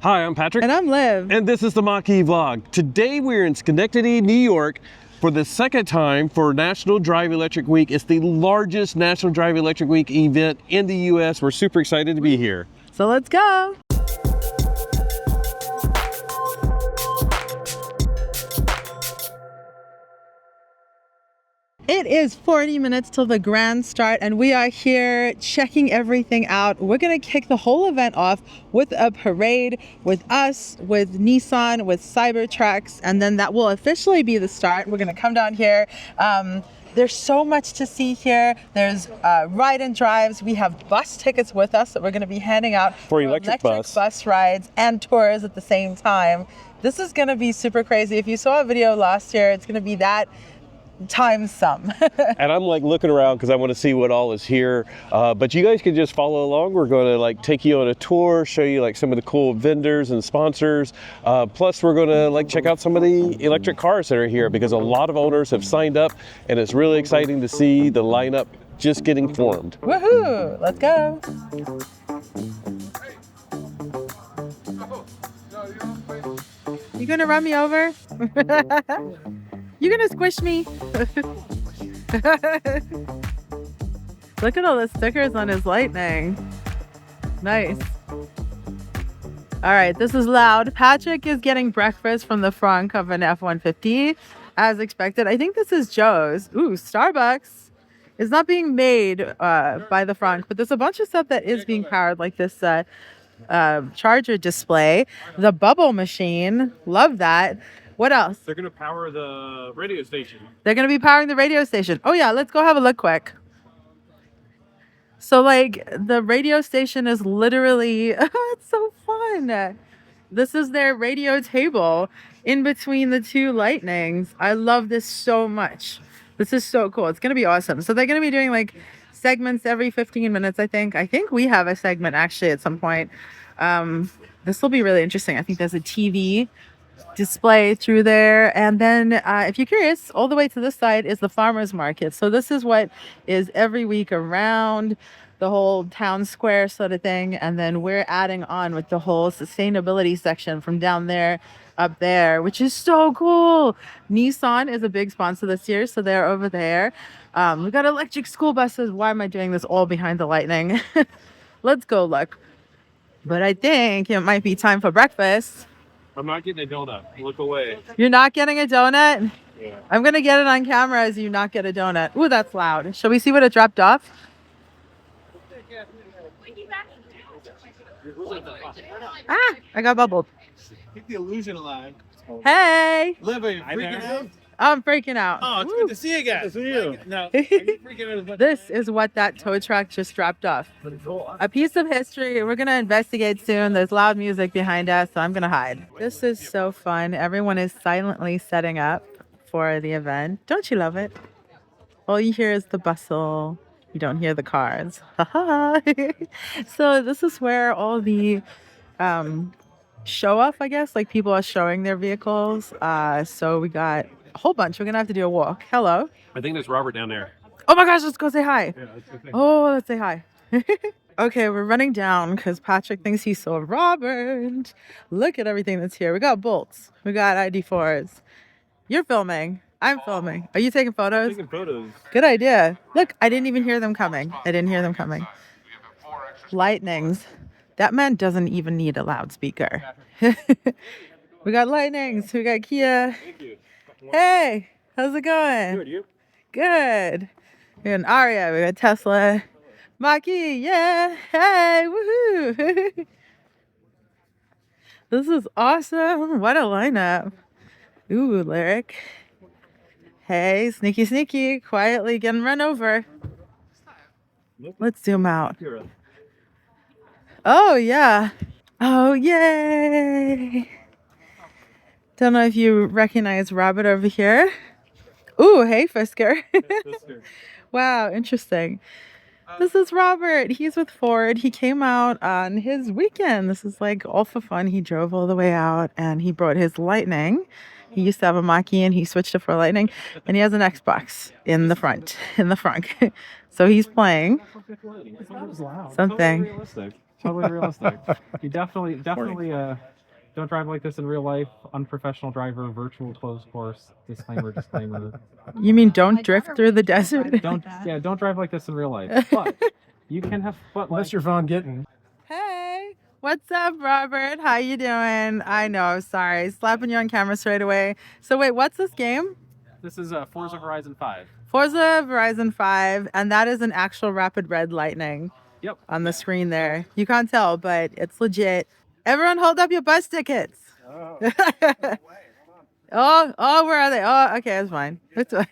Hi, I'm Patrick. And I'm Liv. And this is the Mach-E vlog. Today we're in Schenectady, New York for the second time for National Drive Electric Week. It's the largest National Drive Electric Week event in the US. We're super excited to be here. So let's go. It is 40 minutes till the grand start and we are here checking everything out. We're gonna kick the whole event off with a parade with us, with Nissan, with Cybertrucks, and then that will officially be the start. We're gonna come down here. There's so much to see here. There's ride and drives. We have bus tickets with us that we're gonna be handing out for electric bus rides and tours at the same time. This is gonna be super crazy. If you saw a video last year, it's gonna be that times some. And I'm like looking around because I want to see what all is here, but you guys can just follow along. We're going to like take you on a tour, show you like some of the cool vendors and sponsors, plus we're going to like check out some of the electric cars that are here because a lot of owners have signed up and it's really exciting to see the lineup just getting formed. Woohoo! Let's go. You gonna run me over? You gonna squish me? Look at all the stickers on his Lightning. Nice. All right, this is loud. Patrick is getting breakfast from the front of an F-150, as expected. I think this is Joe's. Ooh, Starbucks. It's not being made by the front, but there's a bunch of stuff that is being powered, like this charger display, the bubble machine. Love that. What else? They're going to power the radio station. They're going to be powering the radio station. Oh yeah, let's go have a look quick. So like the radio station is literally, it's so fun. This is their radio table in between the two Lightnings. I love this so much. This is so cool. It's going to be awesome. So they're going to be doing like segments every 15 minutes, I think. I think we have a segment actually at some point. This will be really interesting. I think there's a TV display through there, and then if you're curious, all the way to this side is the farmers market. So this is what is every week around the whole town square sort of thing, and then we're adding on with the whole sustainability section from down there up there, which is so cool. Nissan is a big sponsor this year, so they're over there. We got electric school buses. Why am I doing this all behind the Lightning? Let's go look. But I think it might be time for breakfast. I'm not getting a donut. Look away. You're not getting a donut? Yeah. I'm going to get it on camera as you not get a donut. Ooh, that's loud. Shall we see what it dropped off? Ah, I got bubbled. Keep the illusion alive. Hey. Liv, are you freaking out? I'm freaking out. Oh, it's good to see you guys. Good to see you. No, are you freaking out as much? This is what that tow truck just dropped off. A piece of history. We're going to investigate soon. There's loud music behind us, so I'm going to hide. This is so fun. Everyone is silently setting up for the event. Don't you love it? All you hear is the bustle. You don't hear the cars. So this is where all the show off, I guess, like people are showing their vehicles. So we got a whole bunch. We're gonna have to do a walk. Hello. I think there's Robert down there. Oh my gosh, let's go say hi. Yeah, let's go say hi. Oh, let's say hi. Okay, we're running down because Patrick thinks he saw Robert. Look at everything that's here. We got bolts. We got ID4s. You're filming. I'm filming. Are you taking photos? Taking photos. Good idea. Look, I didn't even hear them coming. Lightnings. That man doesn't even need a loudspeaker. We got Lightnings. We got Kia. Thank you. Hey, how's it going? Good, you? Good. We got an Ariya. We got Tesla. Mach-E, yeah. Hey, woohoo. This is awesome. What a lineup. Ooh, Lyric. Hey, sneaky, quietly getting run over. Let's zoom out. Oh, yeah. Oh, yay. Don't know if you recognize Robert over here. Ooh, hey, Fisker. Wow, interesting. This is Robert. He's with Ford. He came out on his weekend. This is like all for fun. He drove all the way out and he brought his Lightning. He used to have a Mach-E and he switched it for a Lightning. And he has an Xbox in the front. So he's playing something. Totally realistic. You definitely don't drive like this in real life. Unprofessional driver, virtual closed course. Disclaimer, disclaimer. You mean don't drift through the desert? Don't drive like this in real life. But you can have fun. Unless you're Von Gittin. Hey, what's up, Robert? How you doing? I know, sorry, slapping you on camera straight away. So wait, what's this game? This is Forza Horizon 5. Forza Horizon 5, and that is an actual rapid red lightning. Yep. On the screen there. You can't tell, but it's legit. Everyone hold up your bus tickets. Oh, where are they? Oh, okay, that's fine. It's fine.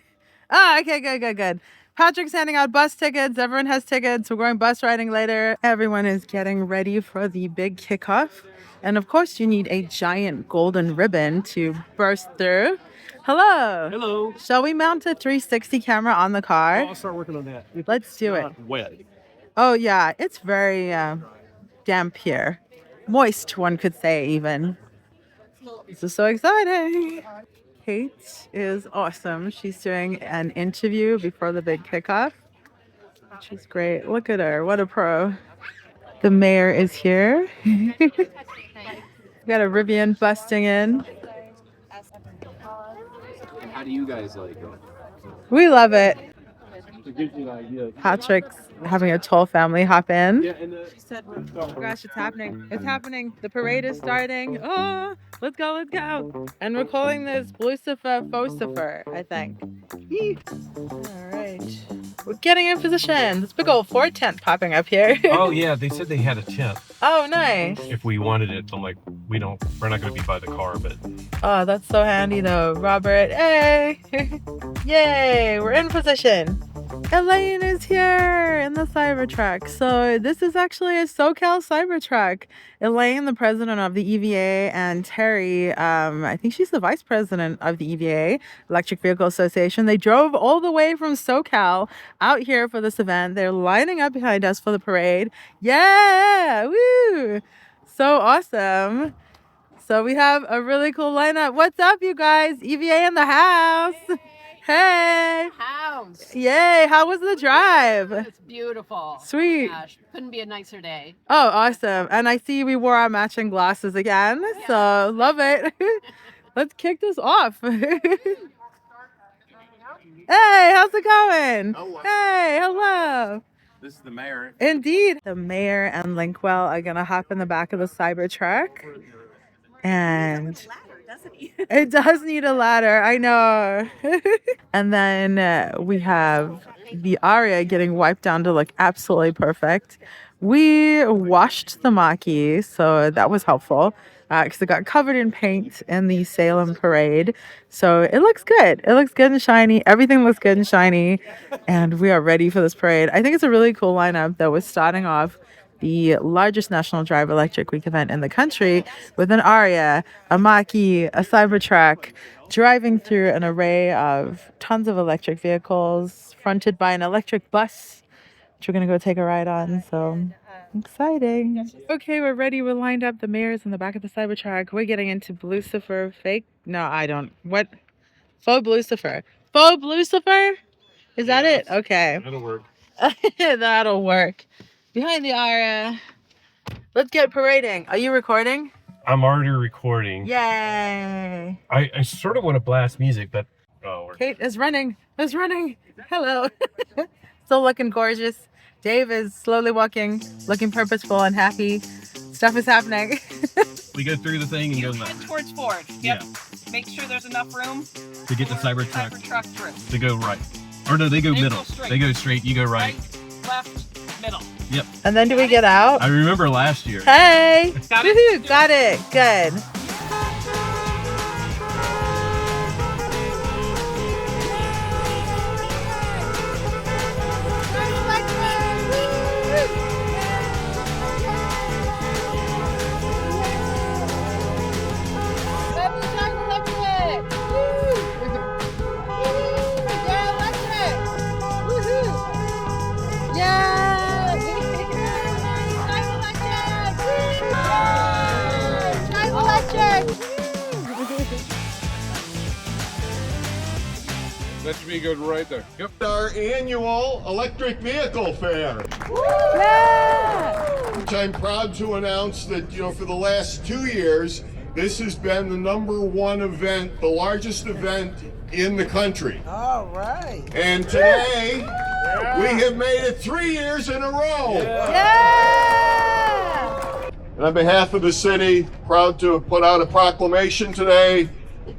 Oh, okay, good. Patrick's handing out bus tickets. Everyone has tickets. We're going bus riding later. Everyone is getting ready for the big kickoff. And of course, you need a giant golden ribbon to burst through. Hello. Hello. Shall we mount a 360 camera on the car? I'll start working on that. Let's do it. Wet. Oh, yeah, it's very damp here. Moist, one could say, even. This is so exciting. Kate is awesome. She's doing an interview before the big kickoff. She's great. Look at her. What a pro. The mayor is here. We got a Rivian busting in. How do you guys like it? We love it. It gives you an idea. Patrick's having a whole family hop in. Yeah, and Oh gosh, it's happening. It's happening. The parade is starting. Oh, let's go. And we're calling this Blucifer Focifer, I think. Yee. All right. We're getting in position. This big old Ford tent popping up here. Oh yeah, they said they had a tent Oh, nice. if we wanted it. I'm like, we're not going to be by the car, but Oh, that's so handy though. Robert, hey. Yay, we're in position. Elaine is here in the Cybertruck. So this is actually a SoCal Cybertruck. Elaine, the president of the EVA, and Terry, I think she's the vice president of the EVA, Electric Vehicle Association. They drove all the way from SoCal out here for this event. They're lining up behind us for the parade. Yeah, woo! So awesome. So we have a really cool lineup. What's up, you guys? EVA in the house. Hey. House. Yay. How was the drive? It's beautiful. Sweet. Oh my gosh, couldn't be a nicer day. Oh, awesome. And I see we wore our matching glasses again. So love it. Let's kick this off. Hey, how's it going? Hello. Hey, hello. this is the mayor. Indeed. The mayor and Lynkwell are going to hop in the back of the Cybertruck. And it does need a ladder, I know. And then we have the Ariya getting wiped down to look absolutely perfect. We washed the Mach-E, so that was helpful because it got covered in paint in the Salem parade. So it looks good. It looks good and shiny. Everything looks good and shiny. And we are ready for this parade. I think it's a really cool lineup that was starting off the largest National Drive Electric Week event in the country with an Ariya, a Mach-E, a Cybertruck, driving through an array of tons of electric vehicles, fronted by an electric bus, which we're going to go take a ride on. So exciting. Okay, we're ready. We're lined up. The mayor's in the back of the Cybertruck. We're getting into Blucifer fake. No, I don't. What? Faux Blucifer. Faux Blucifer? Is that it? Okay. that'll work. That'll work. Behind the Ariya. Let's get parading. Are you recording? I'm already recording. Yay. I sort of want to blast music, but Kate is running. Hello. Still looking gorgeous. Dave is slowly walking, looking purposeful and happy. Stuff is happening. we go through the thing and go Head towards forward. Yep. Make sure there's enough room. to get the Cybertruck Cybertruck through. to go right. Or no, they go They middle. go straight. They go straight, you go right. Left, middle. Yep. And then do we get out? I remember last year. Hey. Got it? Woohoo, got it. Good. That should be good right there. Yep. Our annual electric vehicle fair. Which I'm proud to announce that, for the last 2 years, this has been the #1 event, the largest event in the country. All right. And today, we have made it 3 years in a row. And on behalf of the city, proud to have put out a proclamation today.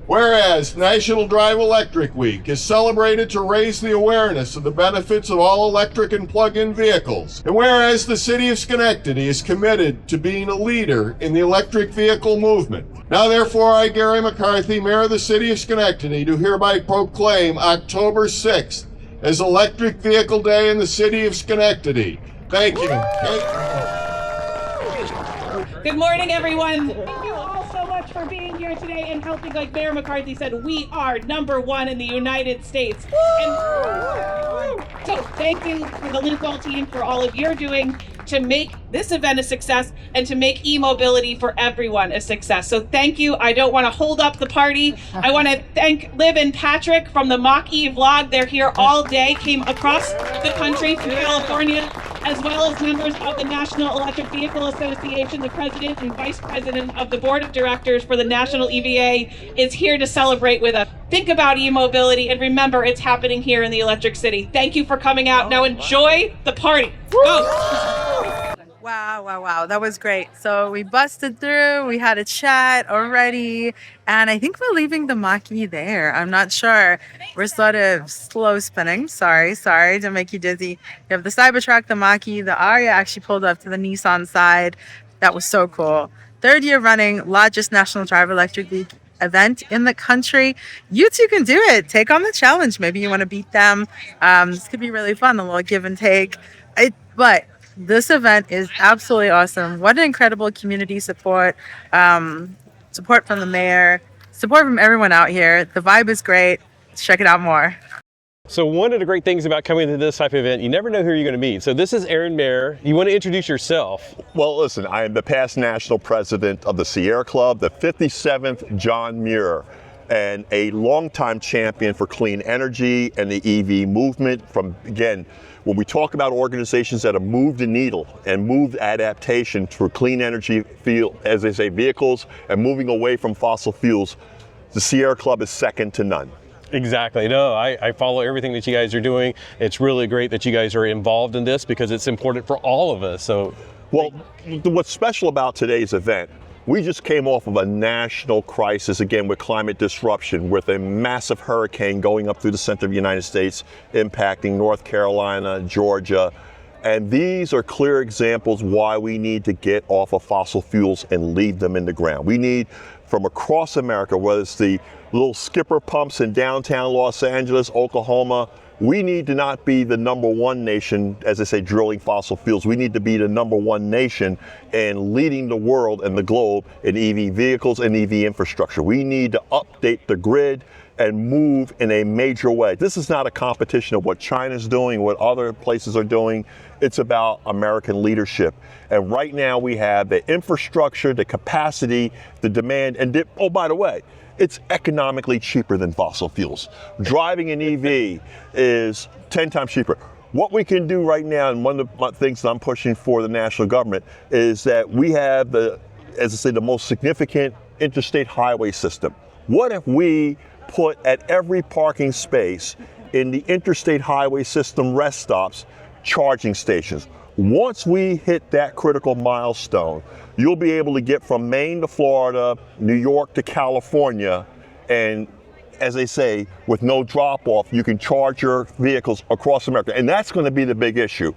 Whereas National Drive Electric Week is celebrated to raise the awareness of the benefits of all electric and plug-in vehicles. And whereas the city of Schenectady is committed to being a leader in the electric vehicle movement. Now therefore, I, Gary McCarthy, Mayor of the City of Schenectady, do hereby proclaim October 6th as Electric Vehicle Day in the City of Schenectady. Thank you. Good morning, everyone. Thank you all so much for being here today and helping. Like Mayor McCarthy said, we are #1 in the United States. And so thank you to the Lynkwell team for all of you're doing to make this event a success and to make e-mobility for everyone a success. So thank you. I don't want to hold up the party. I want to thank Liv and Patrick from the Mach-E vlog. They're here all day, came across the country from California, as well as members of the National Electric Vehicle Association. The president and vice president of the board of directors for the National EVA is here to celebrate with us. Think about e-mobility and remember it's happening here in the Electric City. Thank you for coming out. Now enjoy the party. Go. Wow. That was great. So we busted through, we had a chat already, and I think we're leaving the Mach-E there. I'm not sure. We're sort of slow spinning. Sorry to make you dizzy. You have the Cybertruck, the Mach-E, the Ariya actually pulled up to the Nissan side. That was so cool. 3rd year running, largest National Drive Electric Week event in the country. You too can do it. Take on the challenge. Maybe you want to beat them. This could be really fun, a little give and take. But this event is absolutely awesome. What an incredible community support. Support from the mayor, support from everyone out here. The vibe is great. Let's check it out more. So one of the great things about coming to this type of event, you never know who you're going to meet. So this is Aaron Mayer. You want to introduce yourself? Well, listen, I am the past national president of the Sierra Club, the 57th John Muir, and a longtime champion for clean energy and the EV movement. When we talk about organizations that have moved the needle and moved adaptation to clean energy field, as they say, vehicles and moving away from fossil fuels, the Sierra Club is second to none. Exactly. No, I follow everything that you guys are doing. It's really great that you guys are involved in this because it's important for all of us. So, well, what's special about today's event, we just came off of a national crisis, again, with climate disruption, with a massive hurricane going up through the center of the United States, impacting North Carolina, Georgia. And these are clear examples why we need to get off of fossil fuels and leave them in the ground. We need, from across America, whether it's the little skipper pumps in downtown Los Angeles, Oklahoma, we need to not be the #1 nation, as I say, drilling fossil fuels. We need to be the #1 nation and leading the world and the globe in EV vehicles and EV infrastructure. We need to update the grid and move in a major way. This is not a competition of what China's doing, what other places are doing. It's about American leadership. And right now we have the infrastructure, the capacity, the demand, and oh, by the way, it's economically cheaper than fossil fuels. Driving an EV is 10 times cheaper. What we can do right now, and one of the things that I'm pushing for the national government, is that we have the most significant interstate highway system. What if we put at every parking space in the interstate highway system rest stops, charging stations? Once we hit that critical milestone, you'll be able to get from Maine to Florida, New York to California, and as they say, with no drop off, you can charge your vehicles across America. And that's going to be the big issue.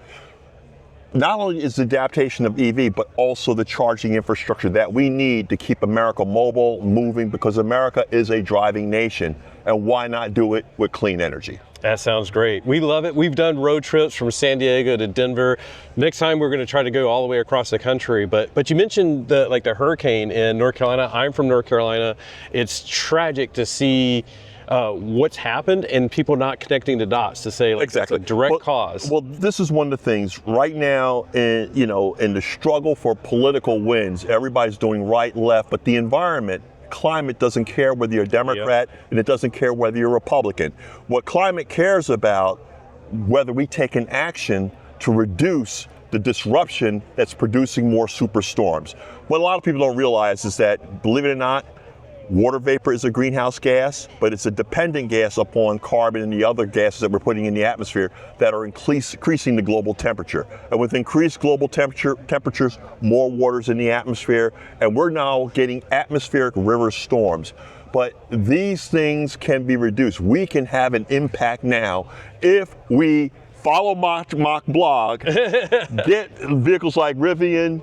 Not only is the adaptation of EV, but also the charging infrastructure that we need to keep America mobile, moving, because America is a driving nation. And why not do it with clean energy? That sounds great. We love it. We've done road trips from San Diego to Denver. Next time we're going to try to go all the way across the country. But you mentioned the hurricane in North Carolina. I'm from North Carolina. It's tragic to see what's happened and people not connecting the dots to say exactly it's a direct cause. Well, this is one of the things right now in the struggle for political wins. Everybody's doing right, left, but the environment climate doesn't care whether you're a Democrat and it doesn't care whether you're a Republican. What climate cares about, whether we take an action to reduce the disruption that's producing more superstorms. What a lot of people don't realize is that, believe it or not, water vapor is a greenhouse gas, but it's a dependent gas upon carbon and the other gases that we're putting in the atmosphere that are increasing the global temperature. And with increased global temperatures, more water's in the atmosphere, and we're now getting atmospheric river storms. But these things can be reduced. We can have an impact now if we follow Mach blog, get vehicles like Rivian,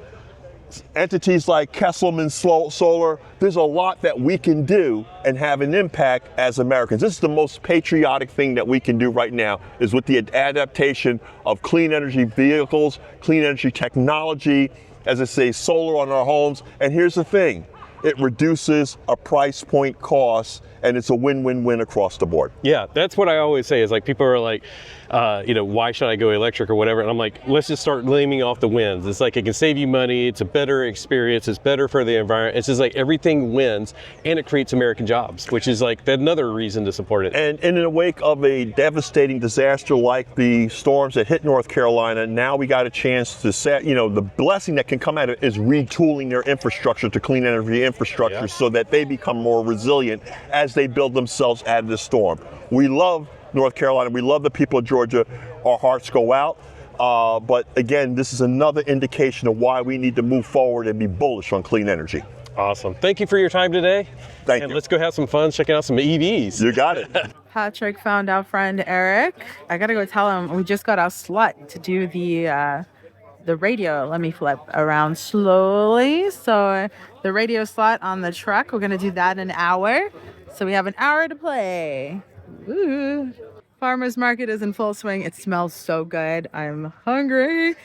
entities like Kesselman Solar. There's a lot that we can do and have an impact as Americans. This is the most patriotic thing that we can do right now, is with the adaptation of clean energy vehicles, clean energy technology, as I say, solar on our homes. And here's the thing, it reduces a price point cost, and it's a win-win-win across the board. Yeah, that's what I always say is like, people are like, why should I go electric or whatever? And I'm like, let's just start naming off the wins. It's like, it can save you money. It's a better experience. It's better for the environment. It's just like everything wins, and it creates American jobs, which is like another reason to support it. And in the wake of a devastating disaster like the storms that hit North Carolina, now we got a chance to set, the blessing that can come out of it is retooling their infrastructure to clean energy infrastructure so that they become more resilient as they build themselves out of the storm. We love North Carolina. We love the people of Georgia. Our hearts go out. But again, this is another indication of why we need to move forward and be bullish on clean energy. Awesome. Thank you for your time today. Thank you. you. Let's go have some fun checking out some EVs. You got it. Patrick found our friend Eric. I gotta go tell him we just got our slut to do the radio. Let me flip around slowly. So the radio slot on the truck, we're gonna do that in an hour. So we have an hour to play. Ooh. Farmers market is in full swing. It smells so good. I'm hungry.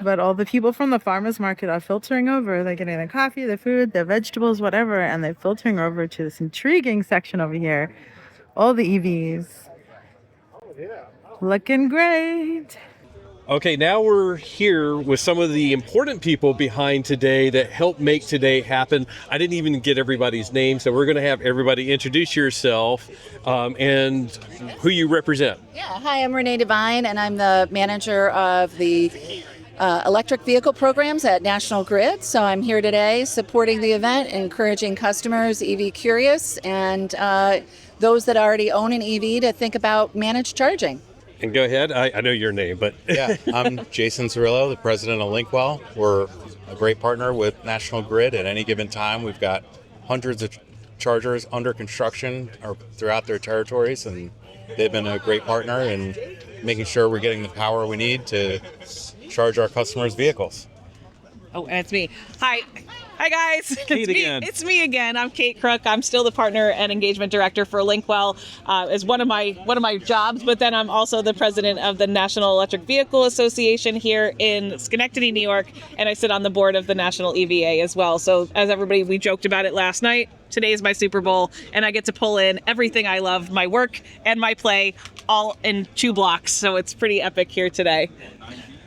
But all the people from the farmers market are filtering over. They're getting their coffee, their food, their vegetables, whatever, and they're filtering over to this intriguing section over here. All the EVs. Looking great. Okay, now we're here with some of the important people behind today that helped make today happen. I didn't even get everybody's name, so we're going to have everybody introduce yourself and who you represent. Yeah, hi, I'm Renee Devine, and I'm the manager of the electric vehicle programs at National Grid. So I'm here today supporting the event, encouraging customers, EV curious, and those that already own an EV to think about managed charging. And go ahead. I know your name, but yeah, I'm Jason Cirillo, the president of Lynkwell. We're a great partner with National Grid. At any given time, we've got hundreds of chargers under construction or throughout their territories, and they've been a great partner in making sure we're getting the power we need to charge our customers' vehicles. Oh, and it's me. Hi guys. Kate again. It's me again. I'm Kate Crook. I'm still the partner and engagement director for Lynkwell as one of my jobs, but then I'm also the president of the National Electric Vehicle Association here in Schenectady, New York, and I sit on the board of the National EVA as well. So as everybody, we joked about it last night. Today is my Super Bowl, and I get to pull in everything I love, my work and my play, all in 2 blocks. So it's pretty epic here today.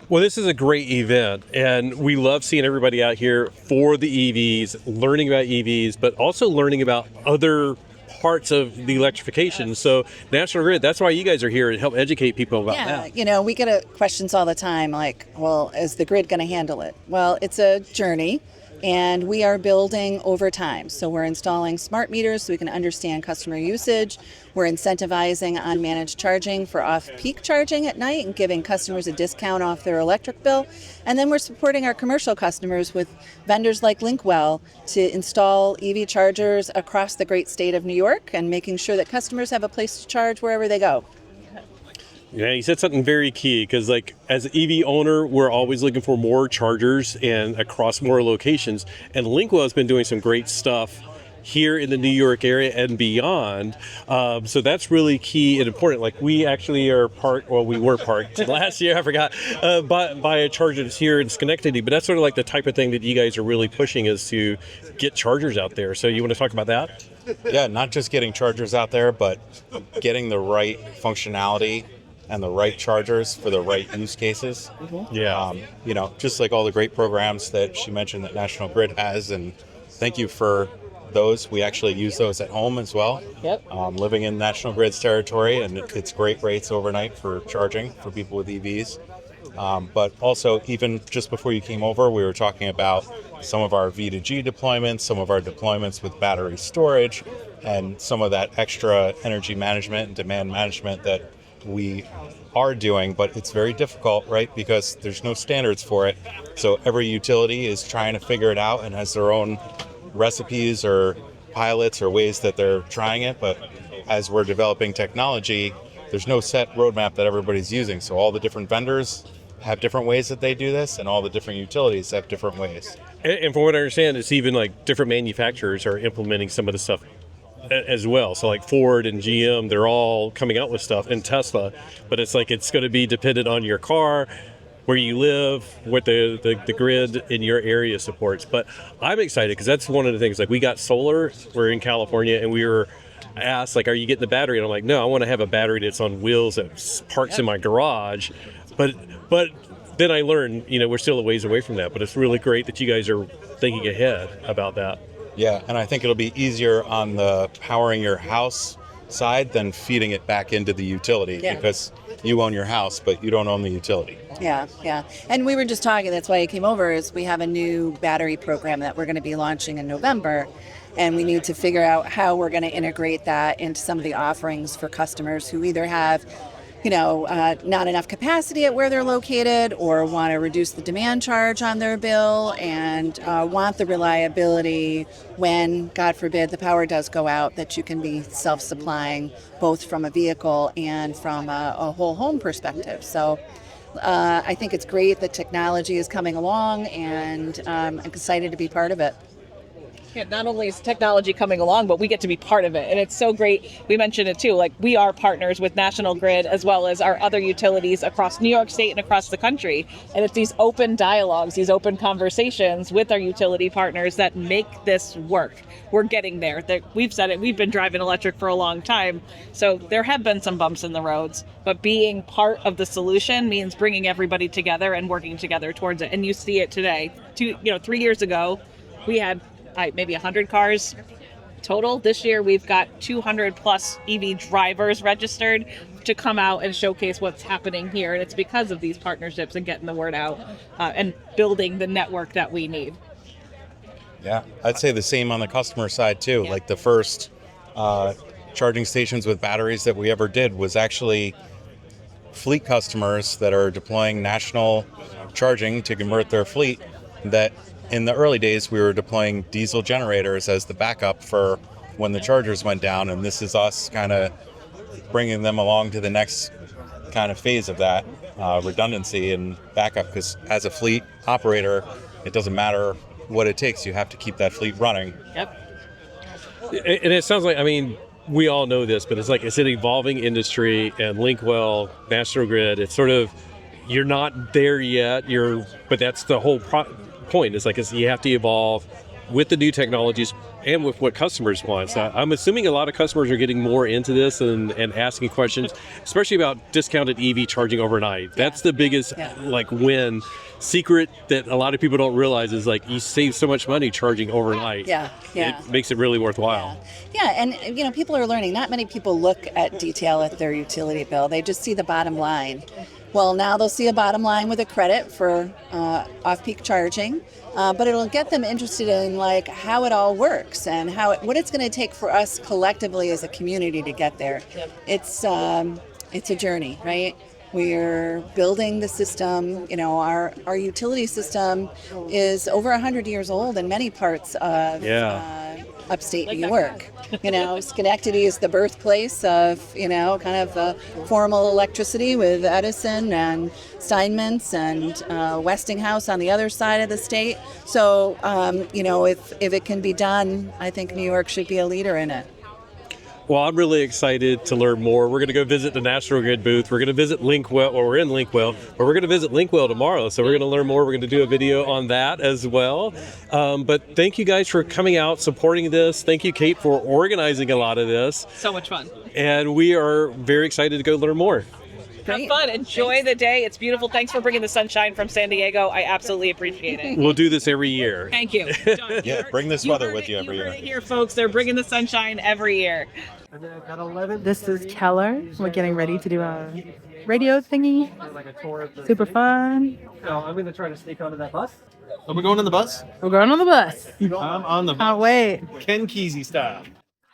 Well, this is a great event, and we love seeing everybody out here for the EVs, learning about EVs, but also learning about other parts of the electrification. So National Grid, that's why you guys are here to help educate people about that. Yeah, we get questions all the time like, well, is the grid going to handle it? Well, it's a journey. And we are building over time. So we're installing smart meters so we can understand customer usage. We're incentivizing on managed charging for off-peak charging at night and giving customers a discount off their electric bill. And then we're supporting our commercial customers with vendors like Lynkwell to install EV chargers across the great state of New York and making sure that customers have a place to charge wherever they go. Yeah, you said something very key, because like as an EV owner, we're always looking for more chargers and across more locations. And Lynkwell has been doing some great stuff here in the New York area and beyond. So that's really key and important. Like we actually are we were parked last year, I forgot, by a charger that's here in Schenectady. But that's sort of like the type of thing that you guys are really pushing, is to get chargers out there. So you want to talk about that? Yeah, not just getting chargers out there, but getting the right functionality and the right chargers for the right use cases. Yeah. Just like all the great programs that she mentioned that National Grid has. And thank you for those. We actually use those at home as well. Yep. Living in National Grid's territory, and it's great rates overnight for charging for people with EVs. But also, even just before you came over, we were talking about some of our V2G deployments, some of our deployments with battery storage, and some of that extra energy management and demand management that we are doing. But it's very difficult, right? Because there's no standards for it. So every utility is trying to figure it out and has their own recipes or pilots or ways that they're trying it. But as we're developing technology, there's no set roadmap that everybody's using. So all the different vendors have different ways that they do this, and all the different utilities have different ways. And from what I understand, it's even like different manufacturers are implementing some of the stuff as well. So like Ford and GM, they're all coming out with stuff, and Tesla. But it's like it's going to be dependent on your car, where you live, what the grid in your area supports. But I'm excited because that's one of the things. Like we got solar, we're in California, and we were asked, like, are you getting the battery? And I'm like, no, I want to have a battery that's on wheels that parks in my garage. But then I learned, we're still a ways away from that. But it's really great that you guys are thinking ahead about that. Yeah, and I think it'll be easier on the powering your house side than feeding it back into the utility, because you own your house, but you don't own the utility. Yeah. And we were just talking, that's why I came over, is we have a new battery program that we're going to be launching in November. And we need to figure out how we're going to integrate that into some of the offerings for customers who either have not enough capacity at where they're located, or want to reduce the demand charge on their bill, and want the reliability when, God forbid, the power does go out, that you can be self-supplying both from a vehicle and from a whole home perspective. So I think it's great that technology is coming along, and I'm excited to be part of it. Yeah, not only is technology coming along, but we get to be part of it. And it's so great. We mentioned it too. Like, we are partners with National Grid as well as our other utilities across New York State and across the country. And it's these open dialogues, these open conversations with our utility partners that make this work. We're getting there. We've said it. We've been driving electric for a long time. So there have been some bumps in the roads, but being part of the solution means bringing everybody together and working together towards it. And you see it today. 3 years ago, we had maybe 100 cars total. This year we've got 200 plus EV drivers registered to come out and showcase what's happening here. And it's because of these partnerships and getting the word out and building the network that we need. Yeah, I'd say the same on the customer side too. Like the first charging stations with batteries that we ever did was actually fleet customers that are deploying national charging to convert their fleet. That in the early days, we were deploying diesel generators as the backup for when the chargers went down, and this is us kind of bringing them along to the next kind of phase of that redundancy and backup, because as a fleet operator, it doesn't matter what it takes. You have to keep that fleet running. Yep. And it sounds like, we all know this, but it's an evolving industry, and Lynkwell, National Grid, it's sort of, you're not there yet, but that's the whole point. It's you have to evolve with the new technologies and with what customers want. So I'm assuming a lot of customers are getting more into this and asking questions, especially about discounted EV charging overnight. That's the biggest win secret that a lot of people don't realize is you save so much money charging overnight. It makes it really worthwhile. And people are learning. Not many people look at detail at their utility bill. They just see the bottom line. Well, now they'll see a bottom line with a credit for off-peak charging, but it'll get them interested in how it all works and what it's going to take for us collectively as a community to get there. It's a journey, right? We're building the system. Our utility system is over 100 years old in many parts of upstate New York. Schenectady is the birthplace of, kind of formal electricity with Edison and Steinmetz and Westinghouse on the other side of the state. So, if it can be done, I think New York should be a leader in it. Well, I'm really excited to learn more. We're going to go visit the National Grid booth. We're going to visit Lynkwell, we're in Lynkwell, but we're going to visit Lynkwell tomorrow. So we're going to learn more. We're going to do a video on that as well. But thank you guys for coming out, supporting this. Thank you, Kate, for organizing a lot of this. So much fun. And we are very excited to go learn more. Have fun. Enjoy the day. It's beautiful. Thanks for bringing the sunshine from San Diego. I absolutely appreciate it. We'll do this every year. Thank you. Yeah, bring this weather with you every You year. heard it here, folks. They're bringing the sunshine every year. This is Keller. We're getting ready to do a radio thingy. Like a tour of the Super fun. No, I'm going to try to sneak onto that bus. Are we going on the bus? We're going on the bus. I'm on the bus. Can't wait. Ken Kesey style.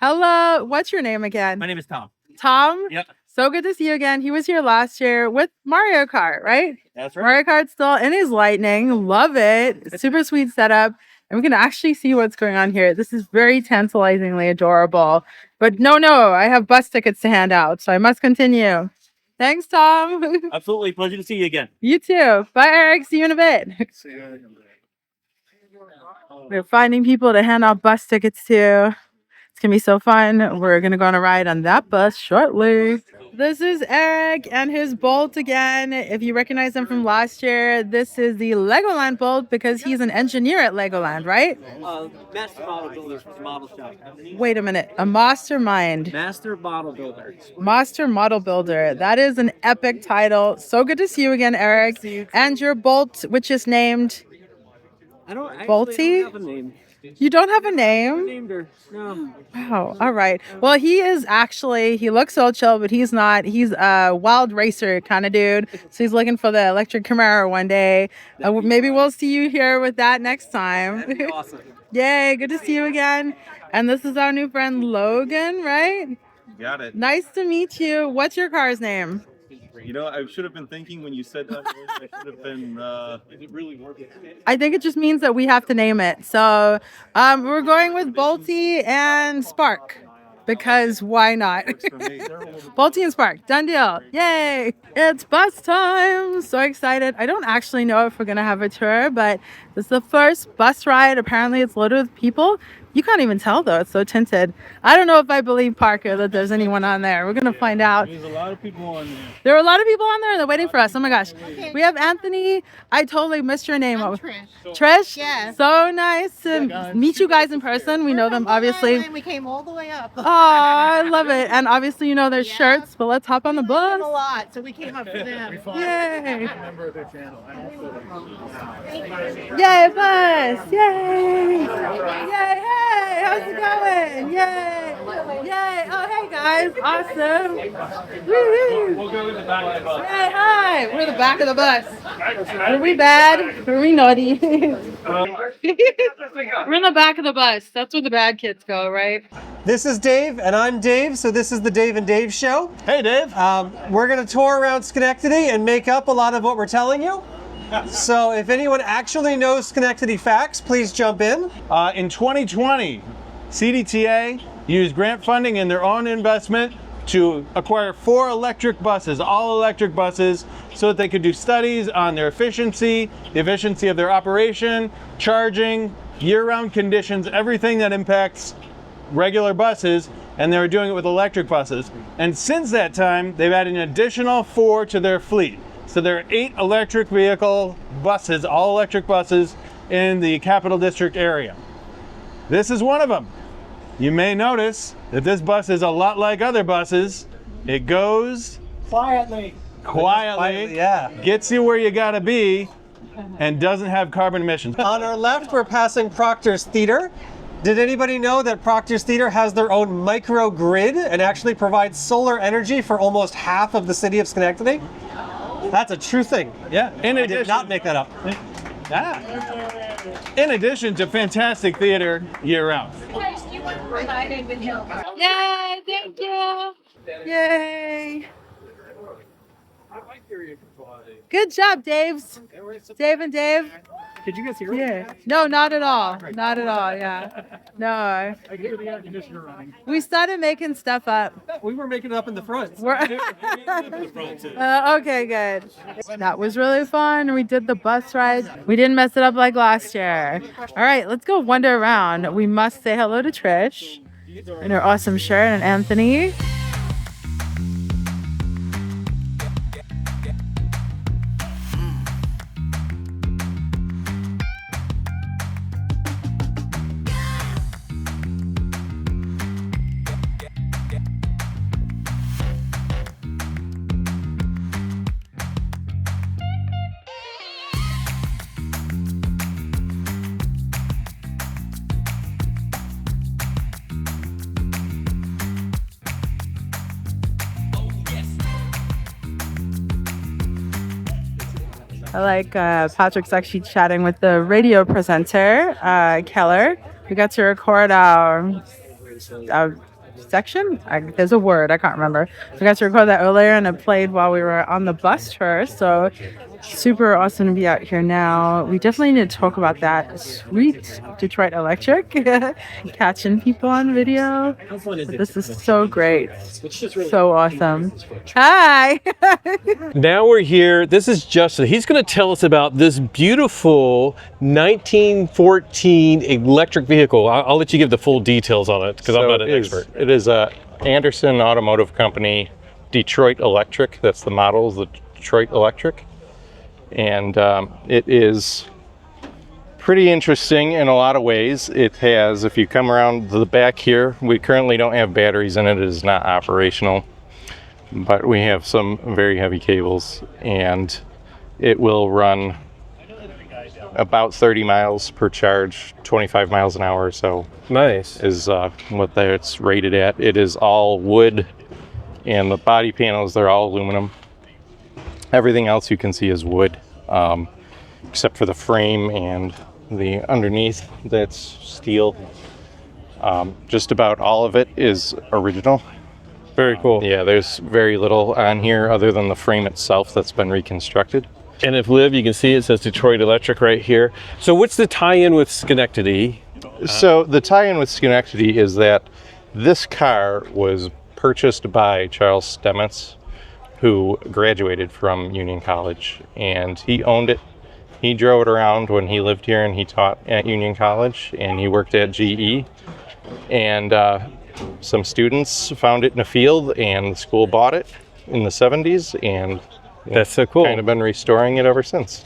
Hello. What's your name again? My name is Tom. Tom? Yep. So good to see you again. He was here last year with Mario Kart, right? That's right. Mario Kart's still in his Lightning. Love it. Super sweet setup. And we can actually see what's going on here. This is very tantalizingly adorable. But no, I have bus tickets to hand out, so I must continue. Thanks, Tom. Absolutely. Pleasure to see you again. You too. Bye, Eric. See you in a bit. We're finding people to hand out bus tickets to. It's going to be so fun. We're going to go on a ride on that bus shortly. This is Eric and his Bolt again. If you recognize him from last year, this is the Legoland Bolt because he's an engineer at Legoland, right? Master model builder from the model shop. Wait a minute. A mastermind. Master model builder. Master Model Builder. That is an epic title. So good to see you again, Eric. And your Bolt, which is named I don't Bolty? have a name. You don't have a name? Named her. No. Wow. All right. Well, he looks so chill, but he's not. He's a wild racer kind of dude. So he's looking for the electric Camaro one day. Maybe we'll see you here with that next time. That'd be awesome. Yay. Good to see you again. And this is our new friend, Logan, right? Got it. Nice to meet you. What's your car's name? You know, I should have been thinking when you said that. I should have been. Is it really working? I think it just means that we have to name it. So we're going with Bolty and Spark. Because why not? Bolty and Spark. Done deal. Yay. It's bus time. So excited. I don't actually know if we're going to have a tour, but this is the first bus ride. Apparently it's loaded with people. You can't even tell though. It's so tinted. I don't know if I believe Parker that there's anyone on there. We're going to find out. There's a lot of people on there. There are a lot of people on there. They're waiting for us. Oh my gosh. Okay. We have Anthony. I totally missed your name. Trish. Trish? Yeah. So nice to meet you guys in person. We know them obviously. We came all the way up. Oh, I love it. And obviously, you know, there's shirts, but let's hop on the bus. A lot, so we came up for them. Yay. Yay, bus. Yay. Yay, hey. How's it going? Yay. Yay. Oh, hey, guys. Awesome. Woo-hoo. We'll go in the back of the bus. Hey, hi. We're the back of the bus. Are we bad? Are we naughty? We're in the back of the bus. That's where the bad kids go, right? This is Dave, and I'm Dave, so this is the Dave and Dave Show. Hey, Dave. We're going to tour around Schenectady and make up a lot of what we're telling you. So if anyone actually knows Schenectady facts, please jump in. In 2020, CDTA used grant funding and their own investment to acquire 4 electric buses, all electric buses, so that they could do studies on their efficiency, the efficiency of their operation, charging, year-round conditions, everything that impacts regular buses, and they were doing it with electric buses. And since that time, they've added an additional 4 to their fleet. So there are 8 electric vehicle buses, all electric buses, in the Capital District area. This is one of them. You may notice that this bus is a lot like other buses. It goes Quietly, yeah. Gets you where you gotta be, and doesn't have carbon emissions. On our left, we're passing Proctor's Theater. Did anybody know that Proctor's Theater has their own microgrid and actually provides solar energy for almost half of the city of Schenectady? That's a true thing. Yeah. I did not make that up. In addition to fantastic theater year-round. Yay, thank you. Yay. Good job, Dave's. Dave and Dave. Did you guys hear it? Yeah. No, not at all. Not at all, yeah. No. I can hear the air conditioner running. We started making stuff up. We were making it up in the front. Okay, good. That was really fun. We did the bus ride. We didn't mess it up like last year. All right, let's go wander around. We must say hello to Trish in her awesome shirt and Anthony. I like Patrick's actually chatting with the radio presenter, Keller. We got to record our section. There's a word, I can't remember. We got to record that earlier and it played while we were on the bus tour. So super awesome to be out here now. We definitely need to talk about that. Sweet Detroit Electric. Catching people on video. This is so great. So awesome. Hi. Now we're here. This is Justin. He's going to tell us about this beautiful 1914 electric vehicle. I'll let you give the full details on it because I'm not an expert. It is a Anderson Automotive Company Detroit Electric. That's the model, is the Detroit Electric. And it is pretty interesting in a lot of ways. It has, if you come around the back here, we currently don't have batteries in it. It is not operational, but we have some very heavy cables, and it will run about 30 miles per charge, 25 miles an hour or so. Nice. Is what it's rated at. It is all wood, and the body panels, they're all aluminum. Everything else you can see is wood, except for the frame and the underneath, that's steel. Just about all of it is original. Very cool. Yeah, there's very little on here other than the frame itself that's been reconstructed. And if Liv, you can see it says Detroit Electric right here. So what's the tie-in with Schenectady? So the tie-in with Schenectady is that this car was purchased by Charles Stemets, who graduated from Union College, and he owned it. He drove it around when he lived here, and he taught at Union College, and he worked at GE. And some students found it in a field, and the school bought it in the 70s, and that's so cool. Kind of been restoring it ever since.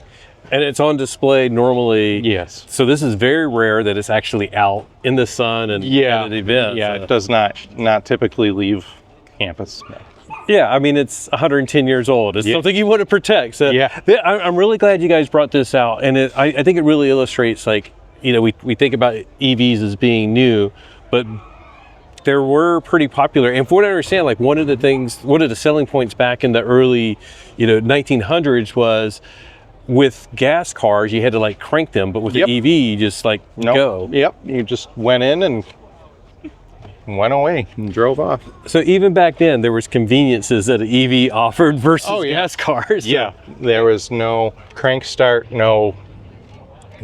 And it's on display normally. Yes. So this is very rare that it's actually out in the sun and at an event. Yeah, it does not typically leave campus. Yeah, I mean, it's 110 years old. It's something you want to protect. So yeah. I'm really glad you guys brought this out. And I think it really illustrates, like, you know, we think about EVs as being new, but they were pretty popular. And from what I understand, like one of the selling points back in the early, 1900s was with gas cars, you had to like crank them, but with the EV, you just like go. Yep, you just went in and went away and drove off. So even back then, there was conveniences that an EV offered versus gas cars. Yeah, there was no crank start, no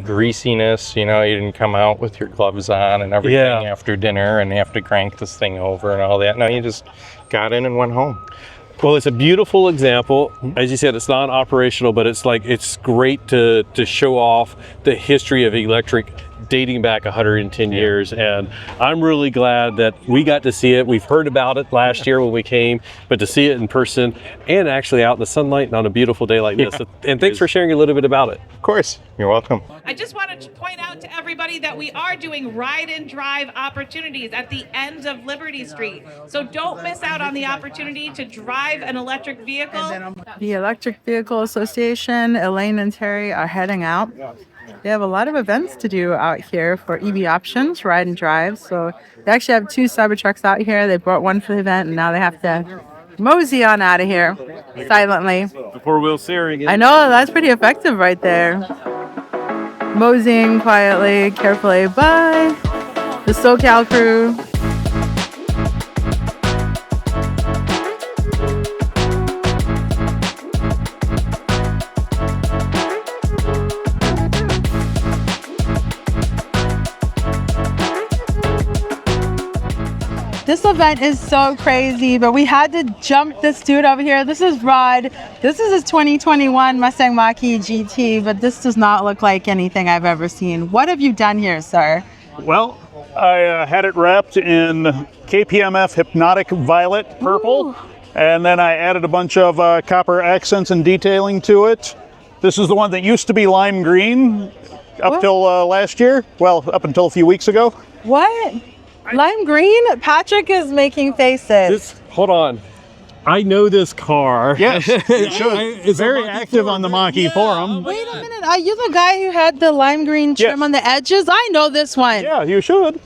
greasiness. You didn't come out with your gloves on and everything after dinner and have to crank this thing over and all that. No, you just got in and went home. Well, it's a beautiful example. As you said, it's not operational, but it's great to show off the history of electric dating back 110 years. And I'm really glad that we got to see it. We've heard about it last year when we came, but to see it in person and actually out in the sunlight and on a beautiful day like this. And thanks for sharing a little bit about it. Of course. You're welcome. I just wanted to point out to everybody that we are doing ride and drive opportunities at the end of Liberty Street. So don't miss out on the opportunity to drive an electric vehicle. The Electric Vehicle Association, Elaine and Terry are heading out. They have a lot of events to do out here for EV options, ride and drive. So they actually have 2 Cybertrucks out here. They brought one for the event, and now they have to mosey on out of here silently. The 4-wheel steering. I know, that's pretty effective right there. Moseying quietly, carefully by the SoCal crew. This event is so crazy, but we had to jump this dude over here. This is Rod. This is his 2021 Mustang Mach-E GT, but this does not look like anything I've ever seen. What have you done here, sir? Well, I had it wrapped in KPMF Hypnotic Violet Purple, and then I added a bunch of copper accents and detailing to it. This is the one that used to be lime green up till last year. Well, up until a few weeks ago. What? Lime green? Patrick is making faces. Hold on. I know this car. Yes, you should. It's very active on the Mach-E forum. Wait a minute. Are you the guy who had the lime green trim on the edges? I know this one. Yeah, you should.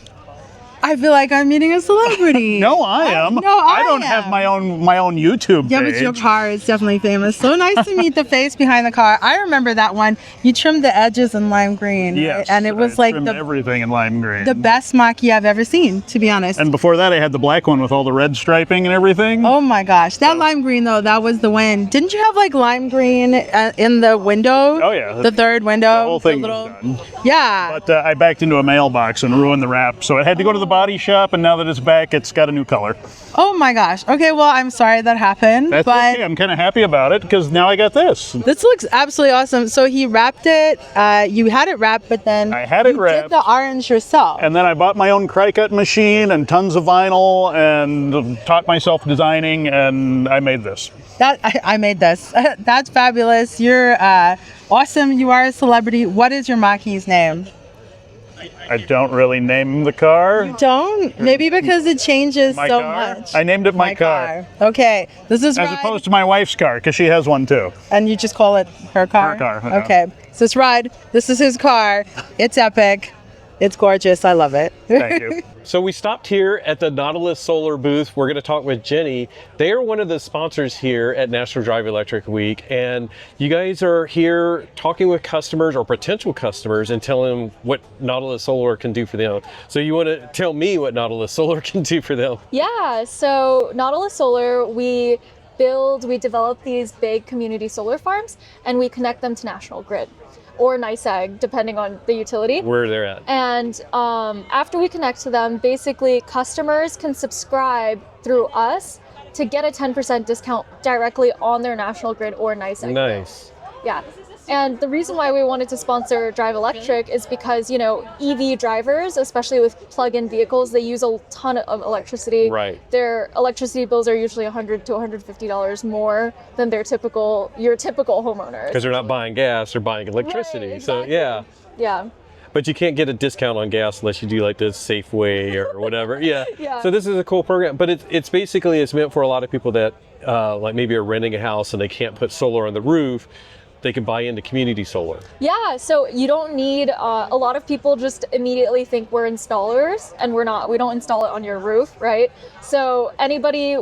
I feel like I'm meeting a celebrity. No, I am. No, I don't have my own YouTube Yeah, page. but your car is definitely famous. So nice to meet the face behind the car. I remember that one. You trimmed the edges in lime green. Yes, right? And it was I like trimmed everything in lime green. the best Mach-E I've ever seen, to be honest. And before that, I had the black one with all the red striping and everything. Oh my gosh, that lime green though, that was the win. Didn't you have like lime green in the window? Oh yeah, the third window. The whole thing was done. Yeah. But I backed into a mailbox and ruined the wrap, so it had to go to the body shop. And now that it's back, it's got a new color. Oh my gosh. Okay, well I'm sorry that happened, That's but okay. I'm kind of happy about it because now I got this. this looks absolutely awesome. So he wrapped it. You had it wrapped, but then I had it you wrapped. did the orange yourself. And then I bought my own cry-cut machine and tons of vinyl and taught myself designing, and I made this. I made this. That's fabulous. You're awesome. You are a celebrity. What is your Mach-E's name? I don't really name the car. You don't? Maybe because it changes My so car? much. I named it my car. Okay. This is As Ride, opposed to my wife's car, because she has one too. and you just call it her car? Her car, yeah. Okay. So it's Ride. This is his car. It's epic. It's gorgeous. I love it. Thank you. So we stopped here at the Nautilus Solar booth. We're going to talk with Jenny. They are one of the sponsors here at National Drive Electric Week, and you guys are here talking with customers or potential customers and telling them what Nautilus Solar can do for them. So you want to tell me what Nautilus Solar can do for them? Yeah, so Nautilus Solar, we develop these big community solar farms and we connect them to National Grid or NYSEG, depending on the utility. Where they're at. And after we connect to them, basically customers can subscribe through us to get a 10% discount directly on their National Grid or NYSEG. Nice. Yeah. And the reason why we wanted to sponsor Drive Electric is because, you know, EV drivers, especially with plug-in vehicles, they use a ton of electricity. Right. Their electricity bills are usually $100 to $150 more than your typical homeowners. Because they're not buying gas, they're buying electricity. Right, exactly. So yeah. Yeah. But you can't get a discount on gas unless you do like this Safeway or whatever. Yeah. Yeah. So this is a cool program, but it's basically, it's meant for a lot of people that like maybe are renting a house and they can't put solar on the roof. They can buy into community solar. Yeah, so you don't need, a lot of people just immediately think we're installers, and we're not. We don't install it on your roof, right? So anybody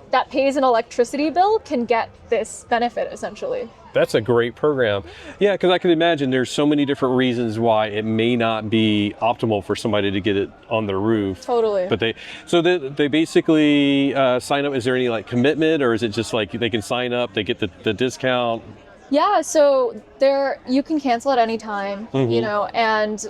that pays an electricity bill can get this benefit, essentially. That's a great program. Yeah, because I can imagine there's so many different reasons why it may not be optimal for somebody to get it on their roof. Totally. But they basically sign up. Is there any like commitment, or is it just like they can sign up, they get the discount? Yeah, so you can cancel at any time, you know, and